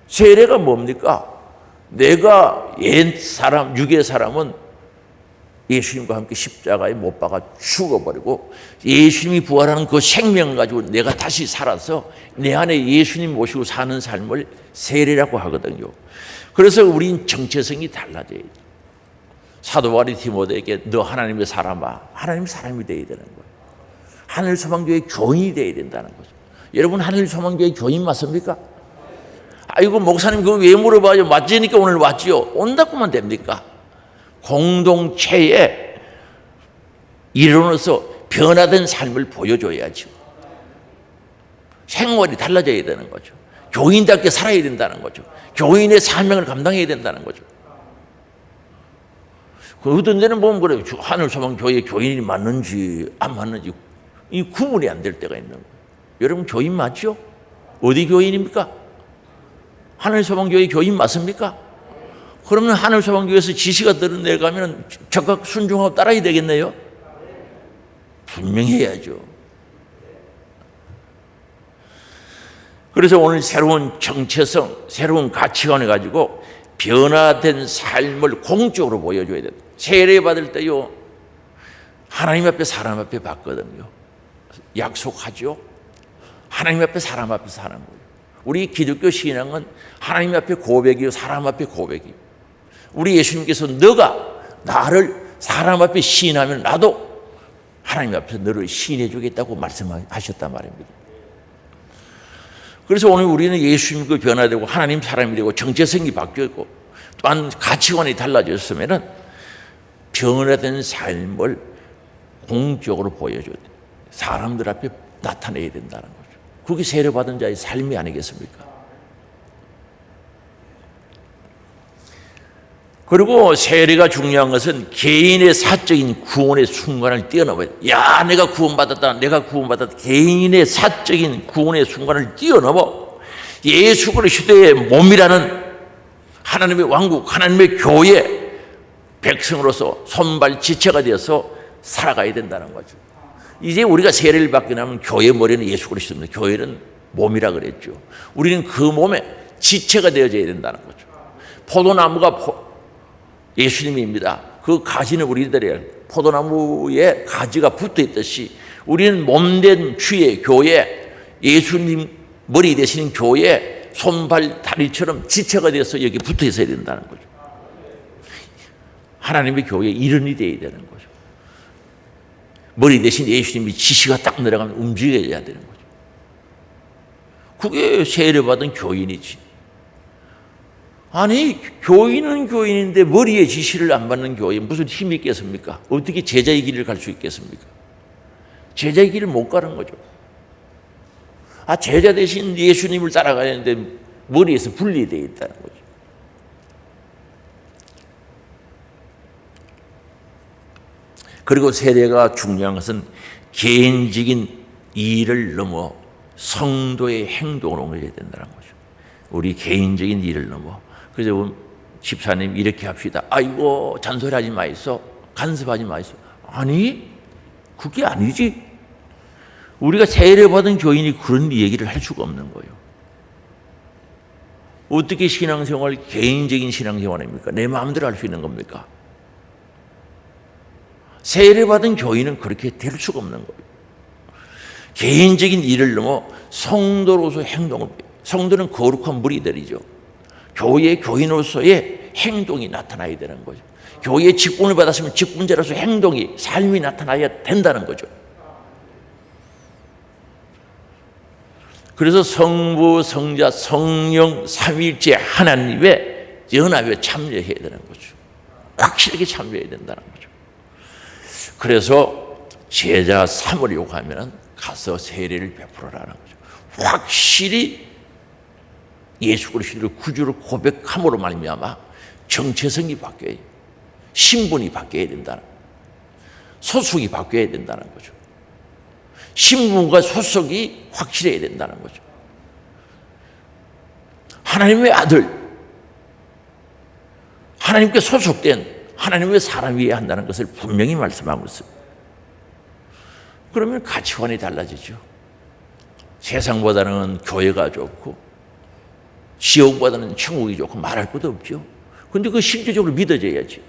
세례가 뭡니까? 내가 옛 사람, 육의 사람은 예수님과 함께 십자가에 못 박아 죽어버리고 예수님이 부활하는 그 생명을 가지고 내가 다시 살아서 내 안에 예수님 모시고 사는 삶을 세례라고 하거든요. 그래서 우린 정체성이 달라져야 돼요. 사도 바울이 디모데에게 너 하나님의 사람아, 하나님의 사람이 되어야 되는 거예요. 하늘소망교회 교인이 되어야 된다는 거죠. 여러분 하늘소망교회 교인 맞습니까? 아이고 목사님 그거 왜 물어봐요? 맞으니까 오늘 왔지요. 온다고만 됩니까? 공동체의 일원으로서 변화된 삶을 보여줘야죠. 생활이 달라져야 되는 거죠. 교인답게 살아야 된다는 거죠. 교인의 사명을 감당해야 된다는 거죠. 그 어떤 데는 보면 그래요. 하늘소망교회 교인이 맞는지 안 맞는지 이 구분이 안 될 때가 있는 거예요. 여러분 교인 맞죠? 어디 교인입니까? 하늘소망교회 교인 맞습니까? 그러면 하늘소망교회에서 지시가 내려가면 적극 순종하고 따라야 되겠네요? 분명히 해야죠. 그래서 오늘 새로운 정체성, 새로운 가치관을 가지고 변화된 삶을 공적으로 보여줘야 돼요. 세례 받을 때요, 하나님 앞에 사람 앞에 받거든요. 약속하죠. 하나님 앞에 사람 앞에 사는 거예요. 우리 기독교 신앙은 하나님 앞에 고백이요, 사람 앞에 고백이요. 우리 예수님께서 너가 나를 사람 앞에 시인하면 나도 하나님 앞에서 너를 시인해 주겠다고 말씀하셨단 말입니다. 그래서 오늘 우리는 예수님과 변화되고 하나님 사람이 되고 정체성이 바뀌었고 또한 가치관이 달라졌으면 변화된 삶을 공적으로 보여줘야 돼. 사람들 앞에 나타내야 된다는 거죠. 그게 세례받은 자의 삶이 아니겠습니까? 그리고 세례가 중요한 것은 개인의 사적인 구원의 순간을 뛰어넘어야 돼. 야, 내가 구원받았다. 내가 구원받았다. 개인의 사적인 구원의 순간을 뛰어넘어 예수 그리스도의 몸이라는 하나님의 왕국, 하나님의 교회 백성으로서 손발 지체가 되어서 살아가야 된다는 거죠. 이제 우리가 세례를 받게 되면 교회 머리는 예수 그리스도입니다. 교회는 몸이라 그랬죠. 우리는 그 몸에 지체가 되어져야 된다는 거죠. 포도나무가 예수님입니다. 그 가지는 우리들의 포도나무에 가지가 붙어 있듯이 우리는 몸된 주의 교회, 예수님 머리 되시는 교회 손발 다리처럼 지체가 되어서 여기 붙어 있어야 된다는 거죠. 하나님의 교회의 일원이 되어야 되는 거죠. 머리 대신 예수님이 지시가 딱 내려가면 움직여야 되는 거죠. 그게 세례받은 교인이지. 아니, 교인은 교인인데 머리에 지시를 안 받는 교회 무슨 힘이 있겠습니까? 어떻게 제자의 길을 갈 수 있겠습니까? 제자의 길을 못 가는 거죠. 제자 대신 예수님을 따라가야 하는데 머리에서 분리되어 있다는 거죠. 그리고 세례가 중요한 것은 개인적인 일을 넘어 성도의 행동으로 옮겨야 된다는 거죠. 우리 개인적인 일을 넘어. 그래서 집사님 이렇게 합시다. 아이고 잔소리하지 마이소. 간섭하지 마이소. 아니 그게 아니지. 우리가 세례받은 교인이 그런 얘기를 할 수가 없는 거예요. 어떻게 신앙생활, 개인적인 신앙생활입니까? 내 마음대로 할 수 있는 겁니까? 세례받은 교인은 그렇게 될 수가 없는 거예요. 개인적인 일을 넘어 성도로서 행동을, 성도는 거룩한 무리들이죠. 교회의 교인으로서의 행동이 나타나야 되는 거죠. 교회의 직분을 받았으면 직분자로서 행동이, 삶이 나타나야 된다는 거죠. 그래서 성부, 성자, 성령, 삼위일체 하나님의 연합에 참여해야 되는 거죠. 확실하게 참여해야 된다는 거죠. 그래서 제자 삼으려고 하면 가서 세례를 베풀어라는 거죠. 확실히 예수 그리스도를 구주로 고백함으로 말미암아 정체성이 바뀌어요. 신분이 바뀌어야 된다는 거죠. 소속이 바뀌어야 된다는 거죠. 신분과 소속이 확실해야 된다는 거죠. 하나님의 아들, 하나님께 소속된 하나님의 사람이어야 한다는 것을 분명히 말씀하고 있습니다. 그러면 가치관이 달라지죠. 세상보다는 교회가 좋고 지옥보다는 천국이 좋고 말할 것도 없죠. 그런데 그거 실제적으로 믿어져야지.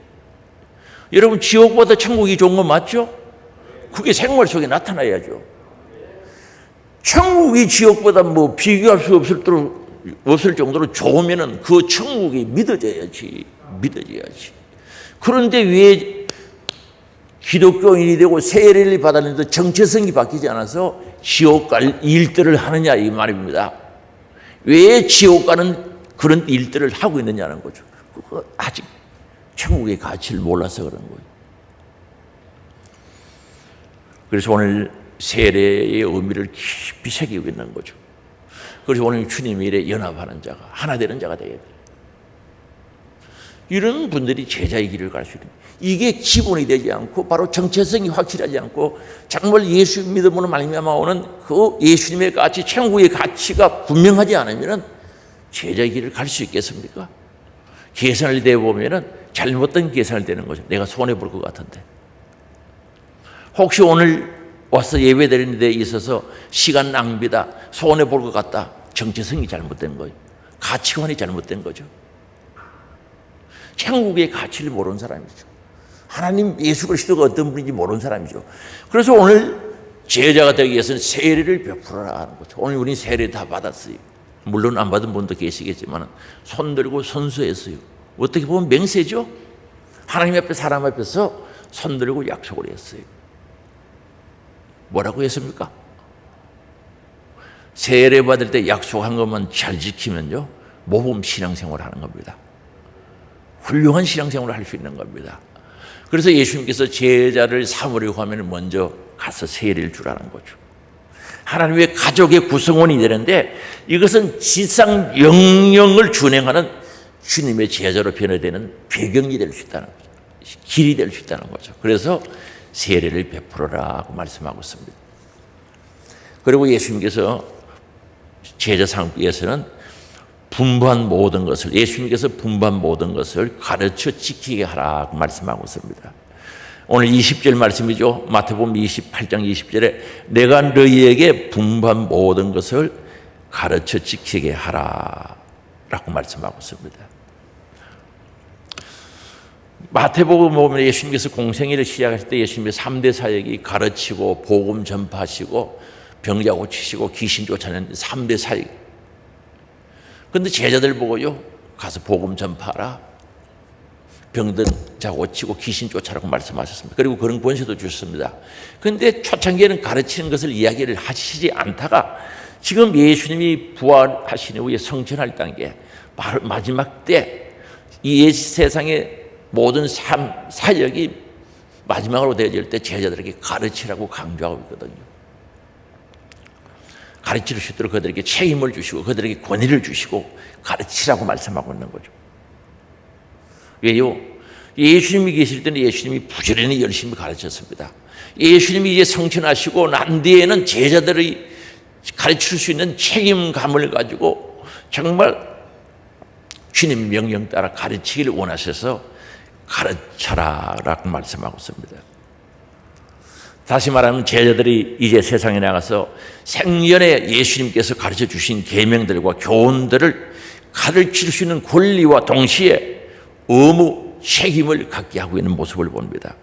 여러분 지옥보다 천국이 좋은 거 맞죠? 그게 생활 속에 나타나야죠. 천국이 지옥보다 뭐 비교할 수 없을 정도로 좋으면은 그 천국이 믿어져야지. 그런데 왜 기독교인이 되고 세례를 받았는데 정체성이 바뀌지 않아서 지옥 갈 일들을 하느냐 이 말입니다. 왜 지옥 가는 그런 일들을 하고 있느냐는 거죠. 그거 아직 천국의 가치를 몰라서 그런 거예요. 그래서 오늘 세례의 의미를 깊이 새기고 있는 거죠. 그래서 오늘 주님의 일에 연합하는 자가, 하나 되는 자가 되어야 돼요. 이런 분들이 제자의 길을 갈 수 있는 거예요. 이게 기본이 되지 않고 바로 정체성이 확실하지 않고 정말 예수 믿음으로 말미암아 오는 그 예수님의 가치, 천국의 가치가 분명하지 않으면 제자의 길을 갈 수 있겠습니까? 계산을 대보면 잘못된 계산을 대는 거죠. 내가 손해볼 것 같은데. 혹시 오늘 와서 예배드리는 데 있어서 시간 낭비다, 손해볼 것 같다. 정체성이 잘못된 거예요. 가치관이 잘못된 거죠. 천국의 가치를 모르는 사람이죠. 하나님 예수 그리스도가 어떤 분인지 모르는 사람이죠. 그래서 오늘 제자가 되기 위해서는 세례를 베풀어라 하는 거죠. 오늘 우리는 세례 다 받았어요. 물론 안 받은 분도 계시겠지만 손 들고 선수했어요. 어떻게 보면 맹세죠. 하나님 앞에 사람 앞에서 손 들고 약속을 했어요. 뭐라고 했습니까? 세례 받을 때 약속한 것만 잘 지키면요, 모범 신앙생활을 하는 겁니다. 훌륭한 신앙생활을 할 수 있는 겁니다. 그래서 예수님께서 제자를 삼으려고 하면 먼저 가서 세례를 주라는 거죠. 하나님의 가족의 구성원이 되는데, 이것은 지상 영영을 준행하는 주님의 제자로 변화되는 배경이 될 수 있다는 거죠. 길이 될 수 있다는 거죠. 그래서 세례를 베풀어라고 말씀하고 있습니다. 그리고 예수님께서 제자 삼기 위해서는 예수님께서 분부한 모든 것을 가르쳐 지키게 하라고 말씀하고 있습니다. 오늘 20절 말씀이죠. 마태복음 28장 20절에 내가 너희에게 분부한 모든 것을 가르쳐 지키게 하라라고 말씀하고 있습니다. 마태복음 보면 예수님께서 공생애를 시작하실 때 예수님의 3대 사역이 가르치고 복음 전파하시고 병자 고치시고 귀신 쫓아내는 3대 사역. 그런데 제자들 보고요, 가서 복음 전파하라, 병든 자 고치고 귀신 쫓아라고 말씀하셨습니다. 그리고 그런 권세도 주셨습니다. 그런데 초창기에는 가르치는 것을 이야기를 하시지 않다가 지금 예수님이 부활하신 후에 성천할 단계, 마지막 때 이 세상의 모든 사역이 마지막으로 되어질 때 제자들에게 가르치라고 강조하고 있거든요. 가르칠 수 있도록 그들에게 책임을 주시고 그들에게 권위를 주시고 가르치라고 말씀하고 있는 거죠. 왜요? 예수님이 계실 때는 예수님이 부지런히 열심히 가르쳤습니다. 예수님이 이제 성천하시고 난 뒤에는 제자들이 가르칠 수 있는 책임감을 가지고 정말 주님 명령 따라 가르치기를 원하셔서 가르쳐라라고 말씀하고 있습니다. 다시 말하면 제자들이 이제 세상에 나가서 생전에 예수님께서 가르쳐 주신 계명들과 교훈들을 가르칠 수 있는 권리와 동시에 의무, 책임을 갖게 하고 있는 모습을 봅니다.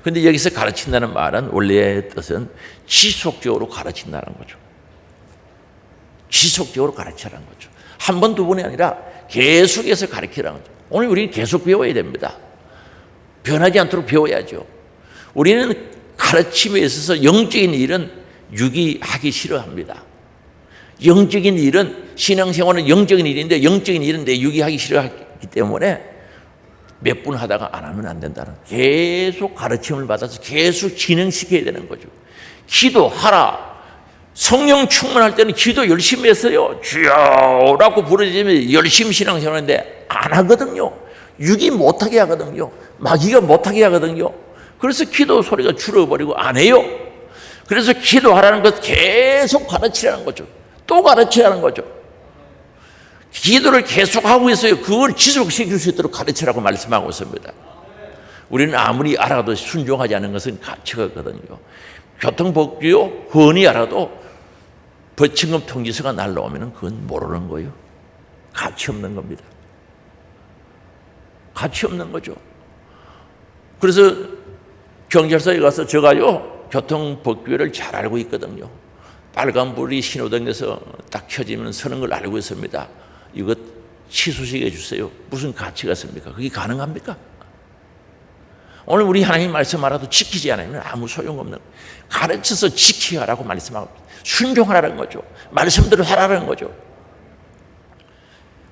그런데 여기서 가르친다는 말은 원래의 뜻은 지속적으로 가르친다는 거죠. 지속적으로 가르치라는 거죠. 한 번, 두 번이 아니라 계속해서 가르치라는 거죠. 오늘 우리는 계속 배워야 됩니다. 변하지 않도록 배워야죠. 우리는 가르침에 있어서 영적인 일은 유기하기 싫어합니다. 영적인 일은, 신앙생활은 영적인 일인데 영적인 일은 내 유기하기 싫어하기 때문에 몇 분 하다가 안 하면 안 된다는, 계속 가르침을 받아서 계속 진행시켜야 되는 거죠. 기도하라. 성령 충만할 때는 기도 열심히 했어요. 주여라고 부르짖으면 열심히 신앙생활하는데 안 하거든요. 유기 못하게 하거든요. 마귀가 못하게 하거든요. 그래서 기도 소리가 줄어버리고 안 해요. 그래서 기도하라는 것 계속 가르치라는 거죠. 또 가르치라는 거죠. 기도를 계속하고 있어요. 그걸 지속시킬 수 있도록 가르치라고 말씀하고 있습니다. 우리는 아무리 알아도 순종하지 않는 것은 가치가거든요. 교통법규요, 흔히 알아도 벌칙금 통지서가 날라오면 그건 모르는 거예요. 가치 없는 겁니다. 가치 없는 거죠. 그래서 경찰서에 가서 제가요, 교통법규를 잘 알고 있거든요. 빨간불이 신호등에서 딱 켜지면 서는 걸 알고 있습니다. 이것 취소시켜 주세요. 무슨 가치가 있습니까? 그게 가능합니까? 오늘 우리 하나님 말씀 알아도 지키지 않으면 아무 소용없는 거예요. 가르쳐서 지키라고 말씀하고 순종하라는 거죠. 말씀대로 하라는 거죠.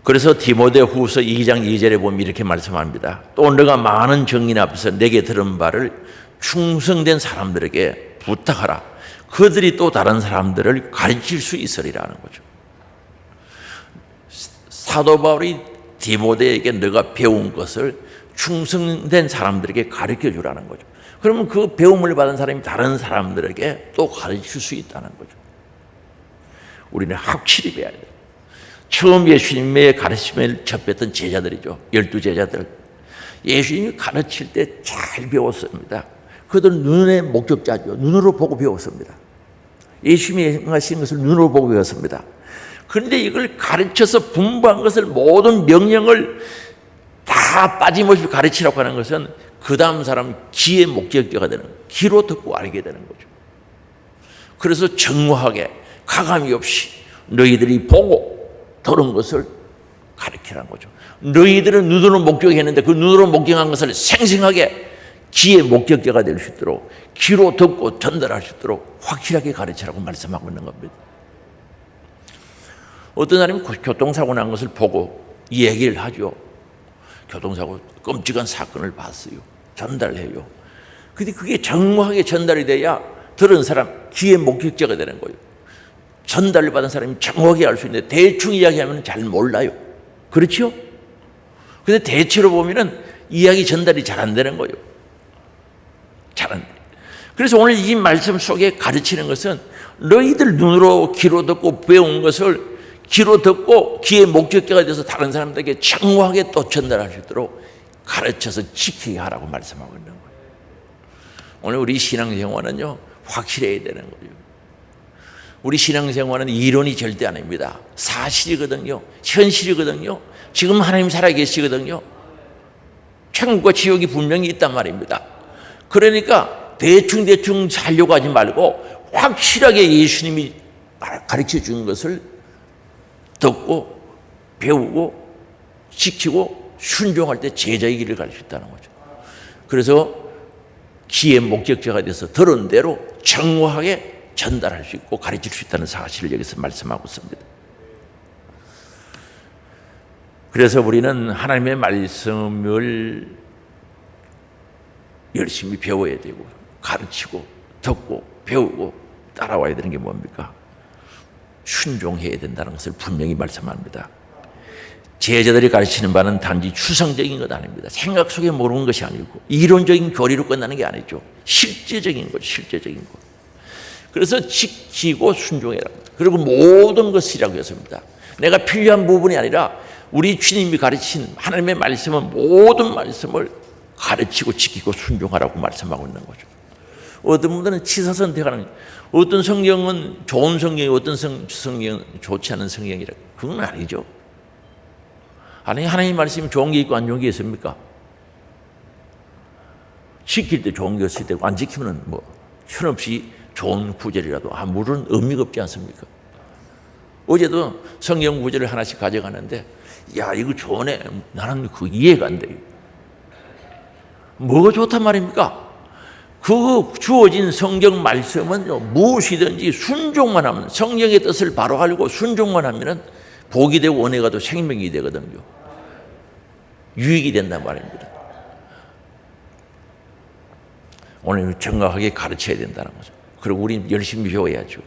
그래서 디모데후서 2장 2절에 보면 이렇게 말씀합니다. 또 너가 많은 정인 앞에서 내게 들은 바를 충성된 사람들에게 부탁하라. 그들이 또 다른 사람들을 가르칠 수 있으리라는 거죠. 사도 바울이 디모데에게 너가 배운 것을 충성된 사람들에게 가르쳐 주라는 거죠. 그러면 그 배움을 받은 사람이 다른 사람들에게 또 가르칠 수 있다는 거죠. 우리는 확실히 배워야 돼요. 처음 예수님의 가르침을 접했던 제자들이죠. 12제자들. 예수님이 가르칠 때 잘 배웠습니다. 그들은 눈의 목격자죠. 눈으로 보고 배웠습니다. 예수님이 하신 것을 눈으로 보고 배웠습니다. 그런데 이걸 가르쳐서 분부한 것을, 모든 명령을 다 빠짐없이 가르치라고 하는 것은 그 다음 사람 기의 목격자가 되는 거예요. 귀로 듣고 알게 되는 거죠. 그래서 정확하게 가감이 없이 너희들이 보고 들은 것을 가르치라는 거죠. 너희들은 눈으로 목격했는데 그 눈으로 목격한 것을 생생하게 귀의 목격자가 될 수 있도록, 귀로 듣고 전달할 수 있도록 확실하게 가르치라고 말씀하고 있는 겁니다. 어떤 사람이 교통사고 난 것을 보고 얘기를 하죠. 교통사고 끔찍한 사건을 봤어요. 전달해요. 근데 그게 정확하게 전달이 돼야 들은 사람 귀의 목격자가 되는 거예요. 전달을 받은 사람이 정확하게 알 수 있는데 대충 이야기하면 잘 몰라요. 그렇죠? 근데 대체로 보면은 이야기 전달이 잘 안 되는 거예요. 잘 안 돼. 그래서 오늘 이 말씀 속에 가르치는 것은 너희들 눈으로 귀로 듣고 배운 것을 귀로 듣고 귀의 목적자가 돼서 다른 사람들에게 정확하게 또 전달할 수 있도록 가르쳐서 지키게 하라고 말씀하고 있는 거예요. 오늘 우리 신앙생활은요 확실해야 되는 거예요. 우리 신앙생활은 이론이 절대 아닙니다. 사실이거든요. 현실이거든요. 지금 하나님 살아계시거든요. 천국과 지옥이 분명히 있단 말입니다. 그러니까 대충 살려고 하지 말고 확실하게 예수님이 가르쳐 준 것을 듣고 배우고 지키고 순종할 때 제자의 길을 갈 수 있다는 거죠. 그래서 귀의 목적자가 돼서 들은 대로 정확하게 전달할 수 있고 가르칠 수 있다는 사실을 여기서 말씀하고 있습니다. 그래서 우리는 하나님의 말씀을 열심히 배워야 되고 가르치고 듣고 배우고 따라와야 되는 게 뭡니까? 순종해야 된다는 것을 분명히 말씀합니다. 제자들이 가르치는 바는 단지 추상적인 것 아닙니다. 생각 속에 모르는 것이 아니고 이론적인 교리로 끝나는 게 아니죠. 실제적인 것, 실제적인 것. 그래서 지키고 순종해라. 그리고 모든 것이라고 했습니다. 내가 필요한 부분이 아니라 우리 주님이 가르친 하나님의 말씀은 모든 말씀을 가르치고 지키고 순종하라고 말씀하고 있는 거죠. 어떤 분들은 취사 선택하는, 어떤 성경은 좋은 성경이 어떤 성경은 좋지 않은 성경이라, 그건 아니죠. 아니, 하나님 말씀이 좋은 게 있고 안 좋은 게 있습니까? 지킬 때 좋은 게 있을 때고 안 지키면 뭐 현없이 좋은 구절이라도 아무런 의미가 없지 않습니까? 어제도 성경 구절을 하나씩 가져가는데 야, 이거 좋네. 나는 그 이해가 안 돼요. 뭐가 좋단 말입니까? 그 주어진 성경 말씀은 무엇이든지 순종만 하면, 성령의 뜻을 바로 알고 순종만 하면 복이 되고 은혜가 되고 생명이 되거든요. 유익이 된단 말입니다. 오늘 정확하게 가르쳐야 된다는 거죠. 그리고 우리 열심히 배워야죠.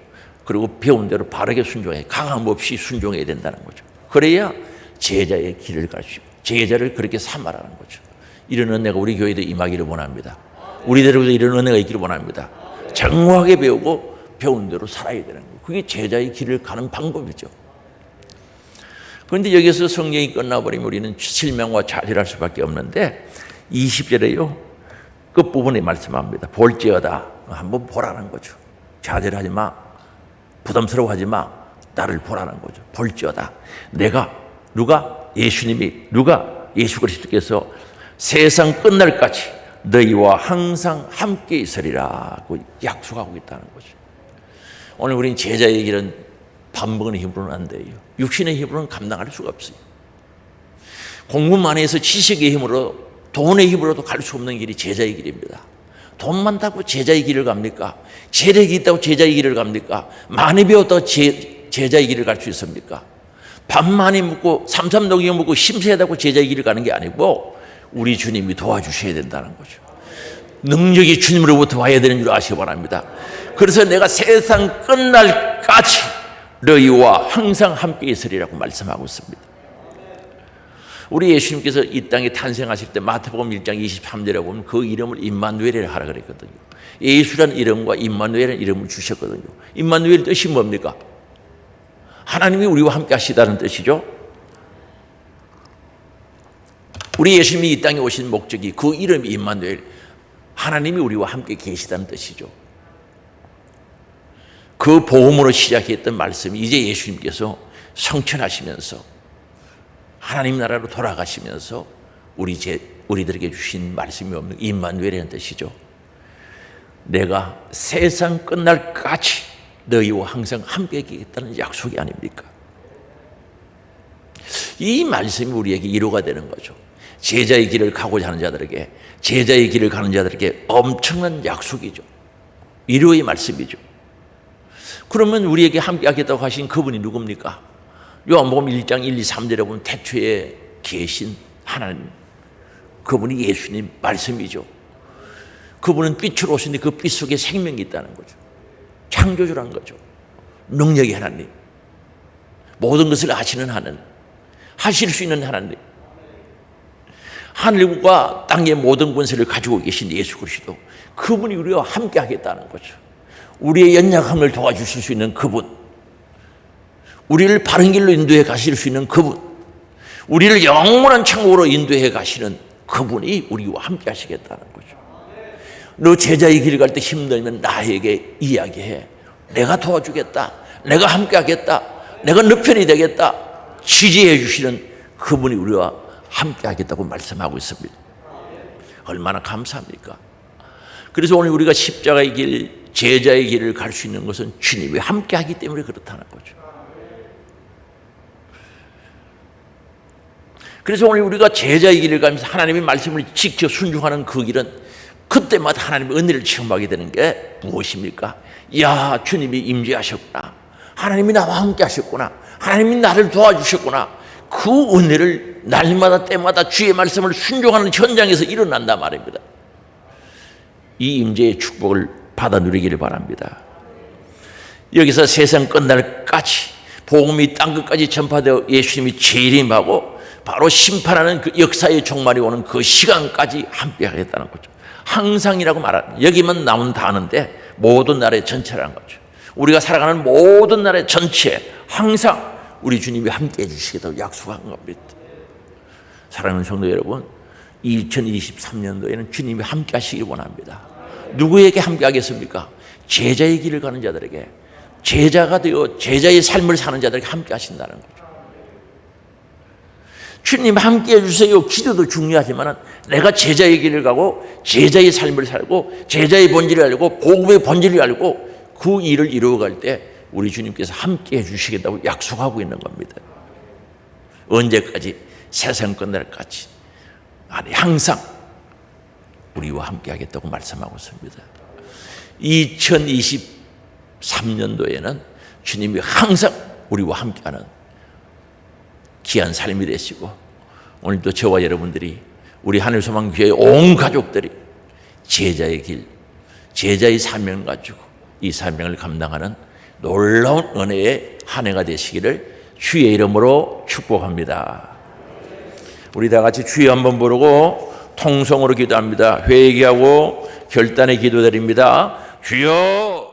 그리고 배운 대로 바르게 순종해야, 강함 없이 순종해야 된다는 거죠. 그래야 제자의 길을 갈 수 있고 제자를 그렇게 삼아라는 거죠. 이런 은혜가 우리 교회도 임하기를 원합니다. 우리들에게도 이런 은혜가 있기를 원합니다. 정확하게 배우고 배운 대로 살아야 되는 거예요. 그게 제자의 길을 가는 방법이죠. 그런데 여기서 성경이 끝나버리면 우리는 실망과 좌절할 수밖에 없는데 20절에요 끝부분에 말씀합니다. 볼지어다. 한번 보라는 거죠. 좌절하지 마. 부담스러워하지 마. 나를 보라는 거죠. 볼지어다. 누가 예수 그리스도께서 세상 끝날까지 너희와 항상 함께 있으리라고 약속하고 있다는 거죠. 오늘 우리는 제자의 길은 밥 먹는 힘으로는 안 돼요. 육신의 힘으로는 감당할 수가 없어요. 공부만 해서 지식의 힘으로, 돈의 힘으로도 갈 수 없는 길이 제자의 길입니다. 돈 많다고 제자의 길을 갑니까? 재력이 있다고 제자의 길을 갑니까? 많이 배웠다고 제자의 길을 갈 수 있습니까? 밥 많이 먹고 삼삼dok경 먹고 심세하다고 제자의 길을 가는 게 아니고 우리 주님이 도와주셔야 된다는 거죠. 능력이 주님으로부터 와야 되는 줄 아시기 바랍니다. 그래서 내가 세상 끝날까지 너희와 항상 함께 있으리라고 말씀하고 있습니다. 우리 예수님께서 이 땅에 탄생하실 때 마태복음 1장 23절에 보면 그 이름을 임마누엘이라 하라 그랬거든요. 예수라는 이름과 임마누엘이라는 이름을 주셨거든요. 임마누엘 뜻이 뭡니까? 하나님이 우리와 함께 하시다는 뜻이죠. 우리 예수님이 이 땅에 오신 목적이 그 이름이 임마누엘, 하나님이 우리와 함께 계시다는 뜻이죠. 그 복음으로 시작했던 말씀이 이제 예수님께서 성천하시면서 하나님 나라로 돌아가시면서 우리들에게 주신 말씀이 없는 임마누엘이라는 뜻이죠. 내가 세상 끝날까지 너희와 항상 함께 있겠다는 약속이 아닙니까? 이 말씀이 우리에게 위로가 되는 거죠. 제자의 길을 가고자 하는 자들에게, 제자의 길을 가는 자들에게 엄청난 약속이죠. 위로의 말씀이죠. 그러면 우리에게 함께 하겠다고 하신 그분이 누굽니까? 요한복음 1장 1, 2, 3절에 보면 태초에 계신 하나님, 그분이 예수님 말씀이죠. 그분은 빛으로 오시니 그 빛 속에 생명이 있다는 거죠. 창조주란 거죠. 능력의 하나님, 모든 것을 아시는 하나님, 하실 수 있는 하나님, 하늘과 땅의 모든 권세를 가지고 계신 예수 그리스도, 그분이 우리와 함께 하겠다는 거죠. 우리의 연약함을 도와주실 수 있는 그분, 우리를 바른 길로 인도해 가실 수 있는 그분, 우리를 영원한 천국으로 인도해 가시는 그분이 우리와 함께 하시겠다는 거죠. 너 제자의 길 갈 때 힘들면 나에게 이야기해. 내가 도와주겠다. 내가 함께 하겠다. 내가 너 편이 되겠다. 지지해 주시는 그분이 우리와 함께 하겠다고 말씀하고 있습니다. 얼마나 감사합니까? 그래서 오늘 우리가 십자가의 길, 제자의 길을 갈 수 있는 것은 주님이 함께 하기 때문에 그렇다는 거죠. 그래서 오늘 우리가 제자의 길을 가면서 하나님의 말씀을 직접 순종하는 그 길은 그때마다 하나님의 은혜를 체험하게 되는 게 무엇입니까? 야, 주님이 임재하셨구나. 하나님이 나와 함께 하셨구나. 하나님이 나를 도와주셨구나. 그 은혜를 날마다 때마다 주의 말씀을 순종하는 현장에서 일어난단 말입니다. 이 임재의 축복을 받아 누리기를 바랍니다. 여기서 세상 끝날까지 복음이 땅끝까지 전파되어 예수님이 재림하고 바로 심판하는 그 역사의 종말이 오는 그 시간까지 함께 하겠다는 거죠. 항상이라고 말하는, 여기만 나온 단어인데 모든 나라의 전체라는 거죠. 우리가 살아가는 모든 나라의 전체, 항상 우리 주님이 함께 해주시겠다고 약속한 겁니다. 사랑하는 성도 여러분, 2023년도에는 주님이 함께 하시길 원합니다. 누구에게 함께 하겠습니까? 제자의 길을 가는 자들에게, 제자가 되어 제자의 삶을 사는 자들에게 함께 하신다는 거죠. 주님 함께 해주세요. 기도도 중요하지만 내가 제자의 길을 가고 제자의 삶을 살고 제자의 본질을 알고 복음의 본질을 알고 그 일을 이루어갈 때 우리 주님께서 함께 해주시겠다고 약속하고 있는 겁니다. 언제까지? 세상 끝날까지. 아니, 항상 우리와 함께 하겠다고 말씀하고 있습니다. 2023년도에는 주님이 항상 우리와 함께하는 귀한 삶이 되시고, 오늘도 저와 여러분들이, 우리 하늘소망교회 온 가족들이 제자의 길, 제자의 사명을 가지고 이 사명을 감당하는 놀라운 은혜의 한 해가 되시기를 주의 이름으로 축복합니다. 우리 다 같이 주여 한번 부르고 통성으로 기도합니다. 회개하고 결단의 기도 드립니다. 주여.